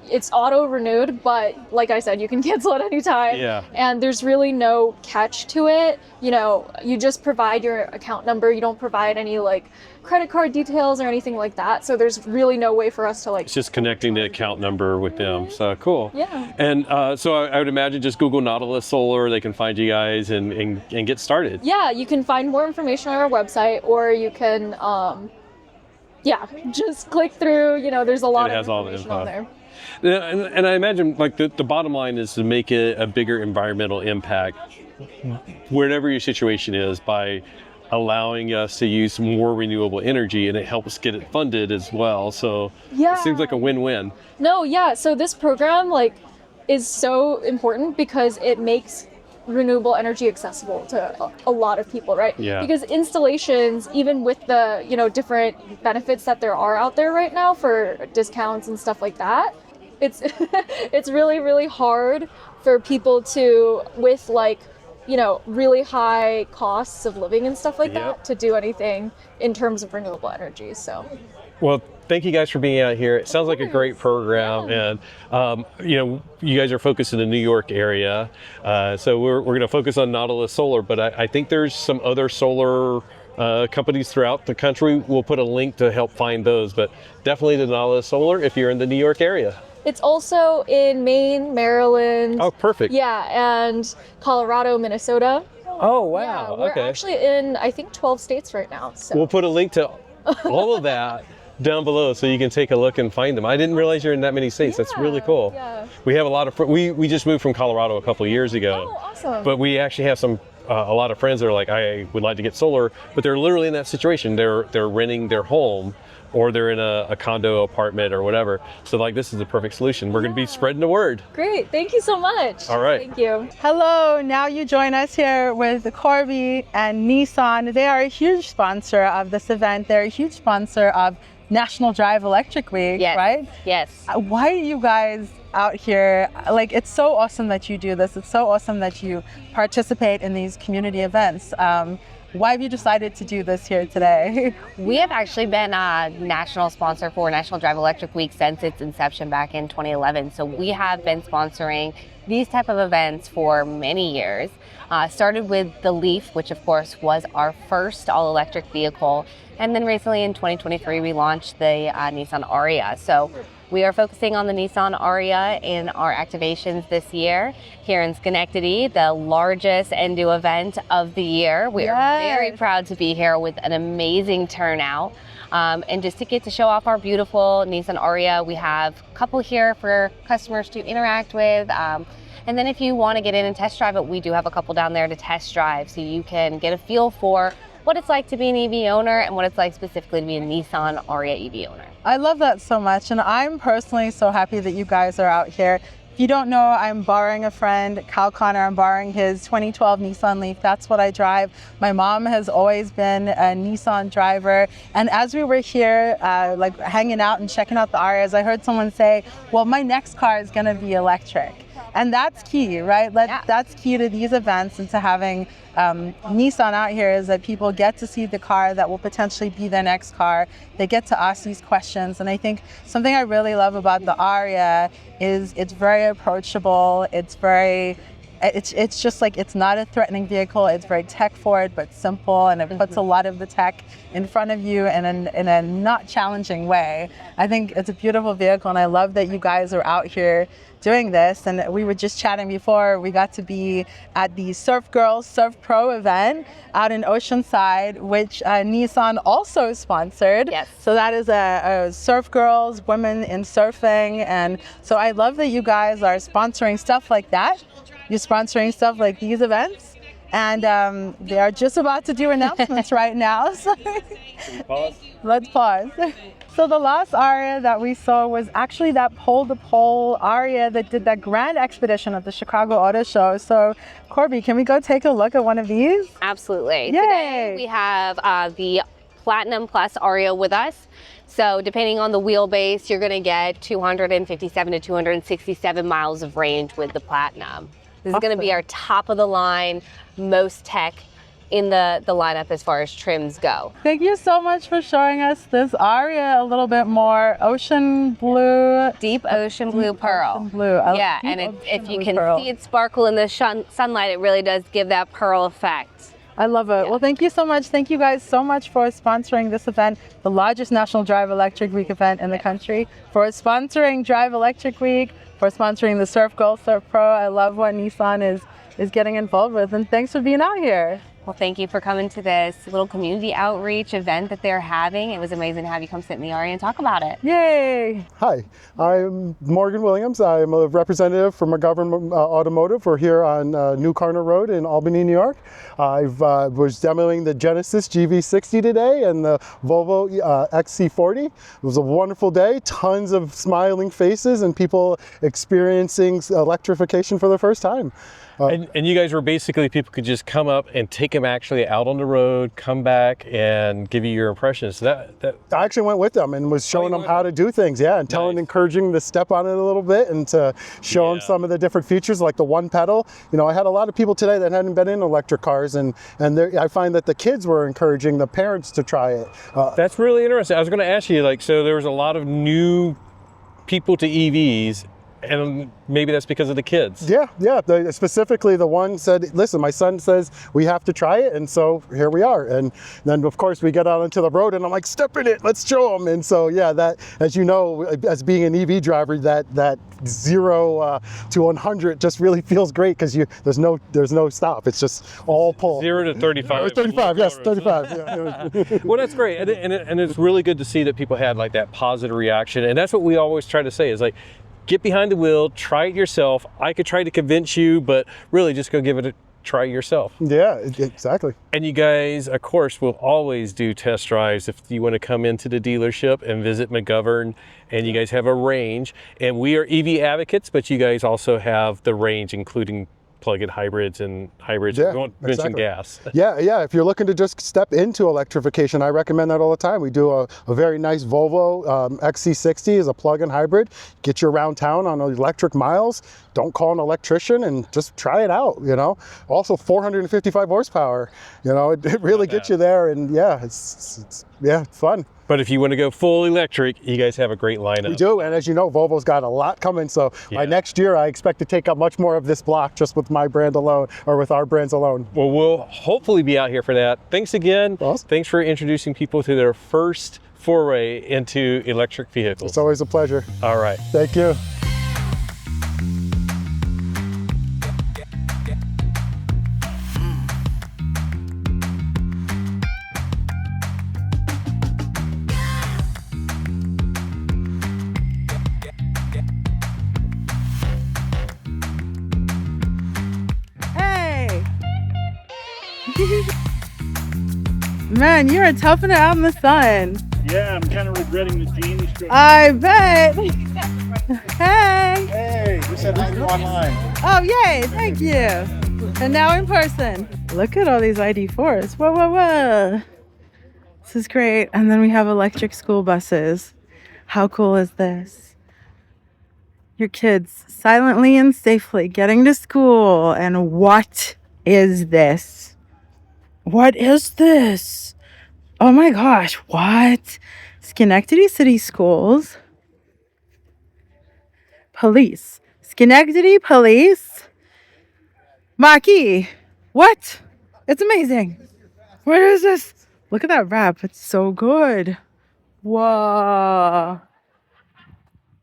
it's auto renewed, but like I said, you can cancel at any time. Yeah. And there's really no catch to it. You know, you just provide your account number. You don't provide any like credit card details or anything like that. So there's really no way for us to like. It's just connecting the account number with them. So cool. Yeah. And so I would imagine just Google Nautilus Solar. They can find you guys and get started. Yeah, you can find more information on our website, or you can, just click through. You know, there's a lot of information on there. And I imagine like the bottom line is to make it a bigger environmental impact wherever your situation is by allowing us to use more renewable energy, and it helps get it funded as well. So Yeah. it seems like a win-win. No, yeah. So this program is so important because it makes renewable energy accessible to a lot of people, right? Yeah. Because installations, even with the, you know, different benefits that there are out there right now for discounts and stuff like that, it's it's really, really hard for people to, with like, you know, really high costs of living and stuff like that, to do anything in terms of renewable energy. So. Well, thank you guys for being out here. It sounds like a great program, and you know, you guys are focused in the New York area, so we're going to focus on Nautilus Solar. But I think there's some other solar companies throughout the country. We'll put a link to help find those, but definitely the Nautilus Solar if you're in the New York area. It's also in Maine, Maryland. Oh, perfect. Yeah, and Colorado, Minnesota. Oh, wow. Yeah, we're okay. actually in, I think, 12 states right now. So. We'll put a link to all of that down below so you can take a look and find them. I didn't realize you're in that many states. That's really cool. Yeah. We have a lot of, we just moved from Colorado a couple of years ago. Oh, awesome. But we actually have some a lot of friends that are like, I would like to get solar, but they're literally in that situation. They're renting their home, or they're in a condo apartment or whatever. So like, this is the perfect solution. We're going to be spreading the word. Great, thank you so much. All right. Thank you. Hello, now you join us here with Corby and Nissan. They are a huge sponsor of this event. They're a huge sponsor of National Drive Electric Week, right? Yes. Why are you guys out here? Like, it's so awesome that you do this. It's so awesome that you participate in these community events. Why have you decided to do this here today? We have actually been a national sponsor for National Drive Electric Week since its inception back in 2011. So we have been sponsoring these type of events for many years. Started with the Leaf, which of course was our first all-electric vehicle. And then recently in 2023, we launched the Nissan Ariya. So we are focusing on the Nissan Ariya in our activations this year here in Schenectady, the largest NDEW event of the year. We are very proud to be here with an amazing turnout. And just to get to show off our beautiful Nissan Ariya, we have a couple here for customers to interact with. And then if you want to get in and test drive it, we do have a couple down there to test drive, so you can get a feel for what it's like to be an EV owner and what it's like specifically to be a Nissan Ariya EV owner. I love that so much, and I'm personally so happy that you guys are out here. If you don't know, I'm borrowing a friend, Kyle Connor. I'm borrowing his 2012 Nissan Leaf. That's what I drive. My mom has always been a Nissan driver. And as we were here, like hanging out and checking out the Arias, I heard someone say, well, my next car is gonna be electric. And that's key, right? That's key to these events and to having Nissan out here, is that people get to see the car that will potentially be their next car. They get to ask these questions. And I think something I really love about the Ariya is it's very approachable. It's just like, it's not a threatening vehicle. It's very tech forward, but simple. And it puts a lot of the tech in front of you in a not challenging way. I think it's a beautiful vehicle. And I love that you guys are out here doing this. And we were just chatting before, we got to be at the Surf Girls Surf Pro event out in Oceanside, which Nissan also sponsored. Yes. So that is a Surf Girls, women in surfing. And so I love that you guys are sponsoring stuff like that. You're sponsoring stuff like these events. And they are just about to do announcements right now. So let's pause. So the last Ariya that we saw was actually that pole-to-pole Ariya that did that grand expedition at the Chicago Auto Show. So Corby, can we go take a look at one of these? Absolutely. Yay. Today we have the Platinum Plus Ariya with us. So depending on the wheelbase, you're gonna get 257 to 267 miles of range with the Platinum. This is going to be our top of the line, most tech in the lineup as far as trims go. Thank you so much for showing us this Ariya a little bit more. Ocean blue. Deep ocean blue pearl. Ocean blue. Yeah, and if you can see it sparkle in the sunlight, it really does give that pearl effect. I love it. Yeah. Well, thank you so much. Thank you guys so much for sponsoring this event, the largest National Drive Electric Week event in the country, for sponsoring Drive Electric Week, for sponsoring the Surf Girls Surf Pro. I love what Nissan is getting involved with, and thanks for being out here. Well, thank you for coming to this little community outreach event that they're having. It was amazing to have you come sit in the Ariya and talk about it. Yay! Hi, I'm Morgan Williams. I'm a representative for McGovern Automotive. We're here on New Carner Road in Albany, New York. I was demoing the Genesis GV60 today and the Volvo XC40. It was a wonderful day, tons of smiling faces and people experiencing electrification for the first time. And you guys were basically, people could just come up and take them actually out on the road, come back and give you your impressions. So that I actually went with them and was showing them how to do things, yeah, and encouraging them to step on it a little bit and to show them some of the different features, like the one pedal. You know, I had a lot of people today that hadn't been in electric cars, and I find that the kids were encouraging the parents to try it. That's really interesting. I was going to ask you, like, so there was a lot of new people to EVs, and maybe that's because of the kids. Yeah. Specifically, the one said, listen, my son says we have to try it, and so here we are. And then, of course, we get out onto the road, and I'm like, step in it, let's show them. And so, yeah, that, as you know, as being an EV driver, that 0 to 100 just really feels great, because there's no stop. It's just all pull. 0 to 35. 35, yes, 35. Yeah. Well, that's great, and it's really good to see that people had like that positive reaction, and that's what we always try to say is like, get behind the wheel, try it yourself. I could try to convince you, but really just go give it a try yourself. Yeah, exactly. And you guys, of course, will always do test drives if you want to come into the dealership and visit McGovern. And you guys have a range. And we are EV advocates, but you guys also have the range, including plug-in hybrids and hybrids. Yeah, We won't mention exactly. gas. Yeah. If you're looking to just step into electrification, I recommend that all the time. We do a very nice Volvo XC60 is a plug-in hybrid. Get you around town on electric miles. Don't call an electrician and just try it out. Also 455 horsepower. It really gets you there, and yeah, it's fun. But if you want to go full electric, you guys have a great lineup. We do, and as you know, Volvo's got a lot coming, so by next year, I expect to take up much more of this block just with my brand alone, or with our brands alone. Well, we'll hopefully be out here for that. Thanks again. Awesome. Thanks for introducing people to their first foray into electric vehicles. It's always a pleasure. All right. Thank you. Hey! Man, you are toughing it out in the sun. Yeah, I'm kind of regretting the jeans. I bet. Hey! Hey, we said hi online. Oh, yay! Thank you. And now in person. Look at all these ID4s. Whoa, whoa, whoa. This is great. And then we have electric school buses. How cool is this? Your kids silently and safely getting to school. And what is this? What is this? Oh my gosh, what? Schenectady City Schools. Police. Schenectady Police. Mach-E. What? It's amazing. What is this? Look at that wrap. It's so good. Whoa.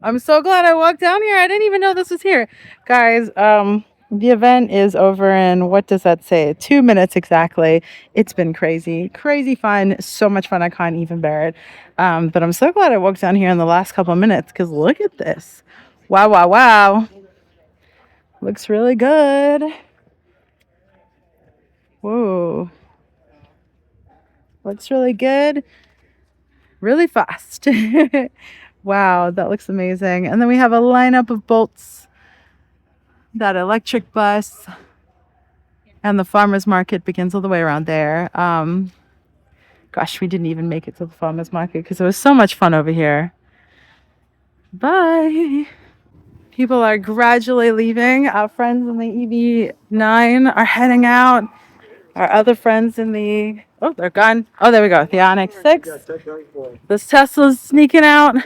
I'm so glad I walked down here. I didn't even know this was here. Guys, the event is over in, what does that say? 2 minutes exactly. It's been crazy. Crazy fun. So much fun. I can't even bear it. But I'm so glad I walked down here in the last couple of minutes, because look at this. Wow, wow, wow. Looks really good. Whoa. Looks really good. Really fast. Wow, that looks amazing. And then we have a lineup of Bolts, that electric bus, and the farmer's market begins all the way around there. Gosh, we didn't even make it to the farmer's market because it was so much fun over here. Bye. People are gradually leaving. Our friends in the EV9 are heading out. Our other friends in the, oh, they're gone. Oh, there we go. The Onyx 6. This Tesla's sneaking out.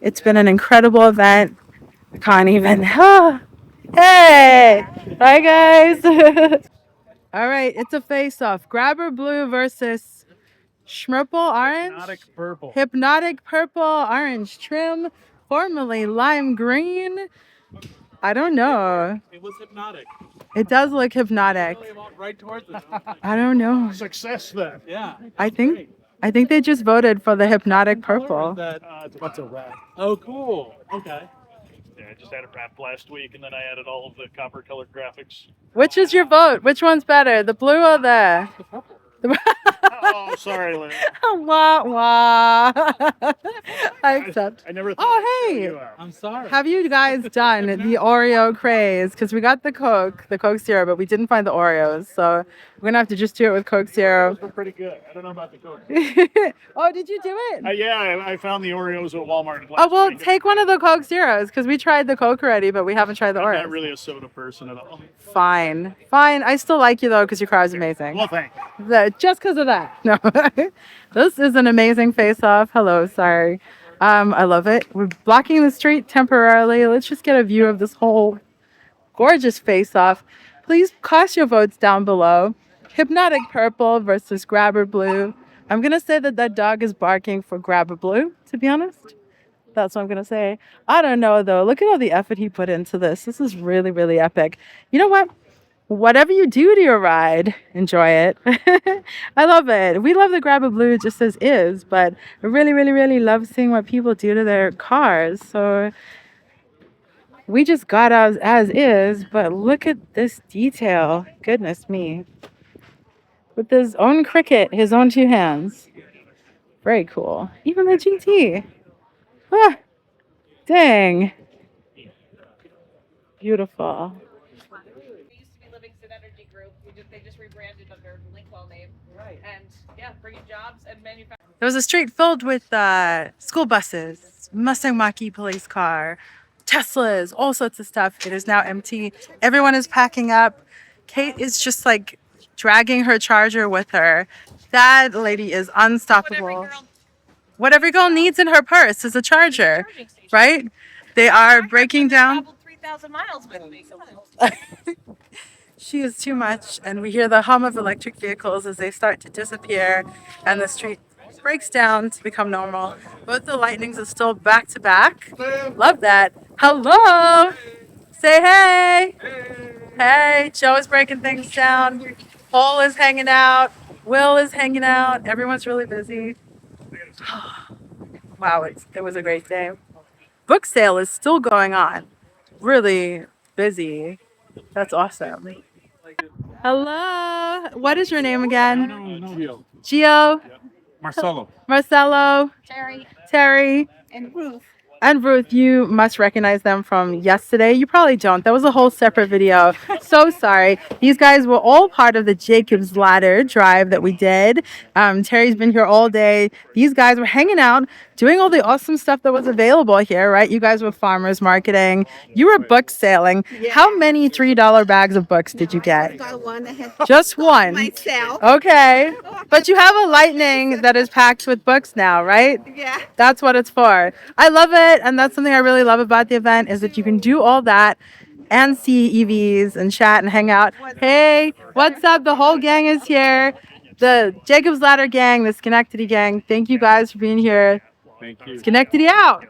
It's been an incredible event. I can't even. Hey! Bye, guys. All right, it's a face-off. Grabber Blue versus Schmurple Orange. Hypnotic purple. Hypnotic Purple Orange trim, formerly Lime Green. I don't know. It was hypnotic. It does look hypnotic. Right towards us. I don't know. Success then. Yeah. I think they just voted for the Hypnotic Purple. What's a wrap? Oh, cool. Okay. Yeah, I just had it wrapped last week, and then I added all of the copper colored graphics. Which is your vote? Which one's better, the blue or the purple? Oh, sorry, Lynn. Wah, wah. I accept. I never thought Oh, hey. I'm sorry. Have you guys done the Oreo craze? Because we got the Coke Zero, but we didn't find the Oreos. So we're going to have to just do it with Coke Zero. Those were pretty good. I don't know about the Coke. Oh, did you do it? Yeah, I found the Oreos at Walmart. Oh, well, take one of the Coke Zeros, because we tried the Coke already, but we haven't tried the I'm Oreos. not really a soda person at all. Fine. I still like you, though, because your car is amazing. Well, thank you. Just because of that. No. This is an amazing face-off. Hello, sorry. I love it. We're blocking the street temporarily. Let's just get a view of this whole gorgeous face-off. Please cast your votes down below. Hypnotic Purple versus Grabber Blue. I'm going to say that dog is barking for Grabber Blue, to be honest. That's what I'm going to say. I don't know, though. Look at all the effort he put into this. This is really, really epic. You know what? Whatever you do to your ride, enjoy it. I love it. We love the Grabber Blue just as is, but I really, really, really love seeing what people do to their cars. So We just got out as is, but look at this detail. Goodness me. With his own cricket, his own two hands. Very cool. Even the GT. Ah, dang. Beautiful. They just rebranded under Lynkwell name. Right. And yeah, bringing jobs and manufacturing. There was a street filled with school buses, Mustang Mach-E police car, Teslas, all sorts of stuff. It is now empty. Everyone is packing up. Kate is just like dragging her charger with her. That lady is unstoppable. What every girl needs in her purse is a charger, right? They are breaking down. 3,000 miles with me. She is too much, and we hear the hum of electric vehicles as they start to disappear and the street breaks down to become normal. Both the Lightnings are still back to back. Love that. Hello! Say hey! Hey, Joe is breaking things down. Paul is hanging out. Will is hanging out. Everyone's really busy. Wow, it was a great day. Book sale is still going on. Really busy. That's awesome. Hello. What is your name again? Gio. Gio. Marcelo. Marcelo. Terry. And Ruth. And Ruth, you must recognize them from yesterday. You probably don't. That was a whole separate video. So sorry. These guys were all part of the Jacob's Ladder drive that we did. Terry's been here all day. These guys were hanging out, doing all the awesome stuff that was available here, right? You guys were farmers marketing. You were book sailing. Yeah. How many $3 bags of books did you get? Got one. I had Just one. myself. Okay. But you have a Lightning that is packed with books now, right? Yeah. That's what it's for. I love it. And that's something I really love about the event is that you can do all that and see EVs and chat and hang out. Hey, what's up? The whole gang is here. The Jacob's Ladder gang, the Schenectady gang. Thank you guys for being here. Thank you. Schenectady out.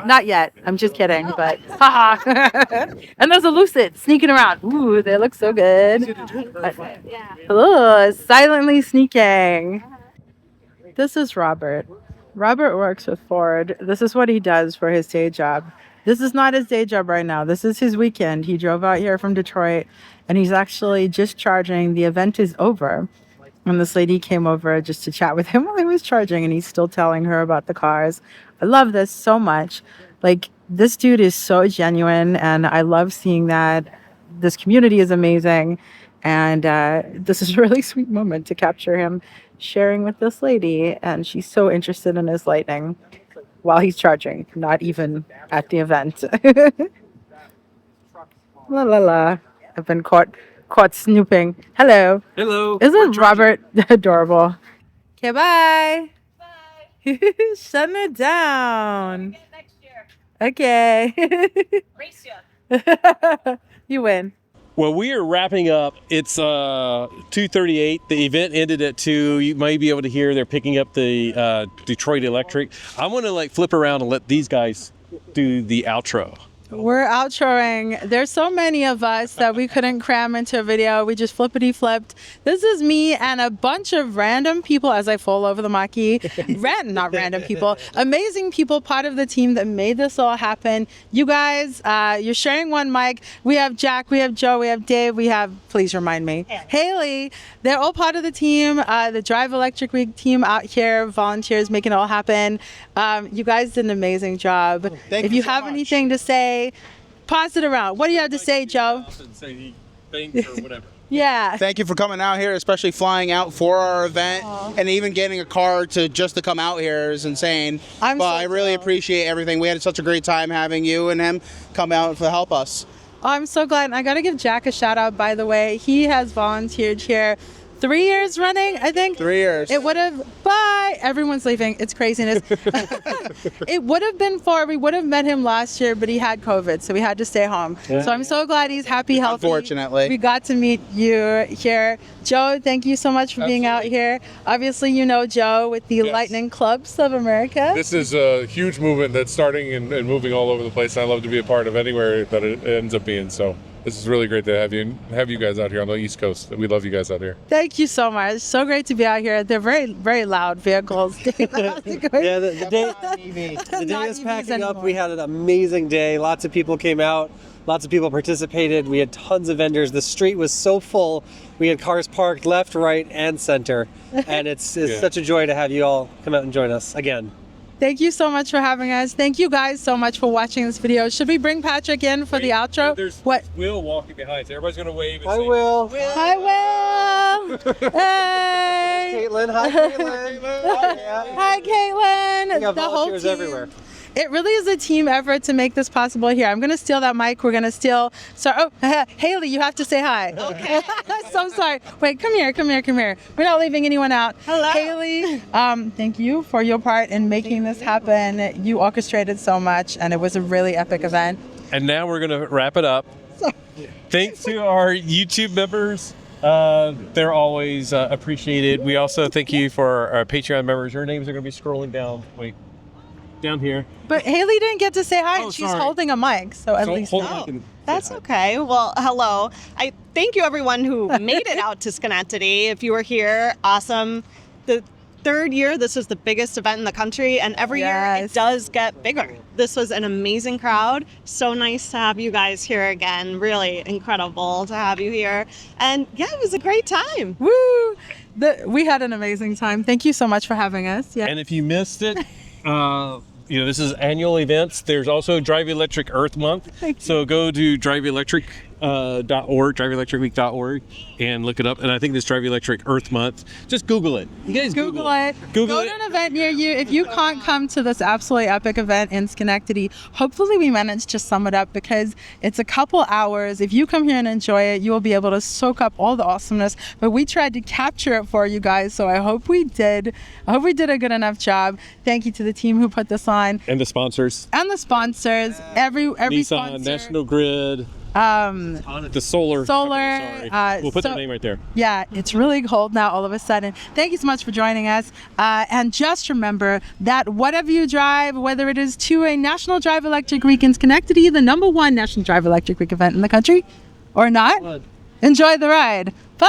Not yet. I'm just kidding, but haha. And there's a Lucid sneaking around. Ooh, they look so good. Hello, silently sneaking. This is Robert. Robert works with Ford. This is what he does for his day job. This is not his day job right now. This is his weekend. He drove out here from Detroit and he's actually just charging. The event is over. And this lady came over just to chat with him while he was charging and he's still telling her about the cars. I love this so much. Like, this dude is so genuine and I love seeing that. This community is amazing. And this is a really sweet moment to capture him sharing with this lady. And she's so interested in his Lightning while he's charging, not even at the event. La la la. I've been caught snooping. Hello. Hello. Isn't Robert adorable? Okay, bye. Bye. Shutting it down. Okay. Race ya. You win. Well, we are wrapping up. It's 2:38. The event ended at 2. You may be able to hear they're picking up the Detroit Electric. I'm going to like flip around and let these guys do the outro. We're outroing. There's so many of us that we couldn't cram into a video. We just flippity flipped. This is me and a bunch of random people as I fall over the Mach-E. Not random people. Amazing people, part of the team that made this all happen. You guys, you're sharing one mic. We have Jack, we have Joe, we have Dave, we have, please remind me, Haley. They're all part of the team, the Drive Electric Week team out here, volunteers making it all happen. You guys did an amazing job. If you have anything to say, pass it around. What do you have to say, Joe? Say thanks or whatever. Yeah. Thank you for coming out here, especially flying out for our event. Aww. And even getting a car to come out here is insane. I really appreciate everything. We had such a great time having you and him come out to help us. Oh, I'm so glad. I got to give Jack a shout out, by the way. He has volunteered here 3 years running, I think. 3 years. It would have, bye. Everyone's leaving. It's craziness. It would have been 4. We would have met him last year, but he had COVID, so we had to stay home. Yeah. So I'm so glad he's happy, healthy. Unfortunately. We got to meet you here. Joe, thank you so much for being out here. Obviously, you know Joe with the Lightning Clubs of America. This is a huge movement that's starting and moving all over the place. I love to be a part of anywhere that it ends up being. So This is really great to have you guys out here on the East Coast. We love you guys out here. Thank you so much. So great to be out here. They're very, very loud vehicles. Yeah, the day is packing up. We had an amazing day. Lots of people came out. Lots of people participated. We had tons of vendors. The street was so full. We had cars parked left, right, and center. And it's such a joy to have you all come out and join us again. Thank you so much for having us. Thank you guys so much for watching this video. Should we bring Patrick in for the outro? There's Will walking behind, so everybody's going to wave and Hi, say, Will. Hi, Will. Hey. Caitlin. Hi, Caitlin. Hi, Caitlin. We got The whole volunteers team. everywhere. It really is a team effort to make this possible here. I'm going to steal that mic. We're going to steal... Haley, you have to say hi. Okay. So sorry. Wait, come here. We're not leaving anyone out. Hello. Haley, thank you for your part in making this happen. You orchestrated so much, and it was a really epic event. And now we're going to wrap it up. Thanks to our YouTube members. They're always appreciated. We also thank you for our Patreon members. Your names are going to be scrolling down. Wait. Down here. But Haley didn't get to say hi, and she's sorry. holding a mic, so at least That's okay. Well, hello. I thank you everyone who made it out to Schenectady. If you were here, awesome. The third year, this is the biggest event in the country, and every year it does get bigger. This was an amazing crowd. So nice to have you guys here again. Really incredible to have you here. And yeah, it was a great time. Woo! We had an amazing time. Thank you so much for having us. Yeah. And if you missed it, this is annual events. There's also Drive Electric Earth Month. So go to driveelectric.org, and look it up. And I think this Drive Electric Earth Month, just Google it. You guys Google it. Go to an event near you. If you can't come to this absolutely epic event in Schenectady, hopefully we managed to sum it up because it's a couple hours. If you come here and enjoy it, you will be able to soak up all the awesomeness. But we tried to capture it for you guys, so I hope we did. I hope we did a good enough job. Thank you to the team who put this on. And the sponsors. Every Nissan, sponsor. National Grid. The Solar. We'll put their name right there. Yeah, it's really cold now all of a sudden. Thank you so much for joining us. And just remember that whatever you drive, whether it is to a National Drive Electric Week in Schenectady, the #1 National Drive Electric Week event in the country, or not, enjoy the ride. Bye!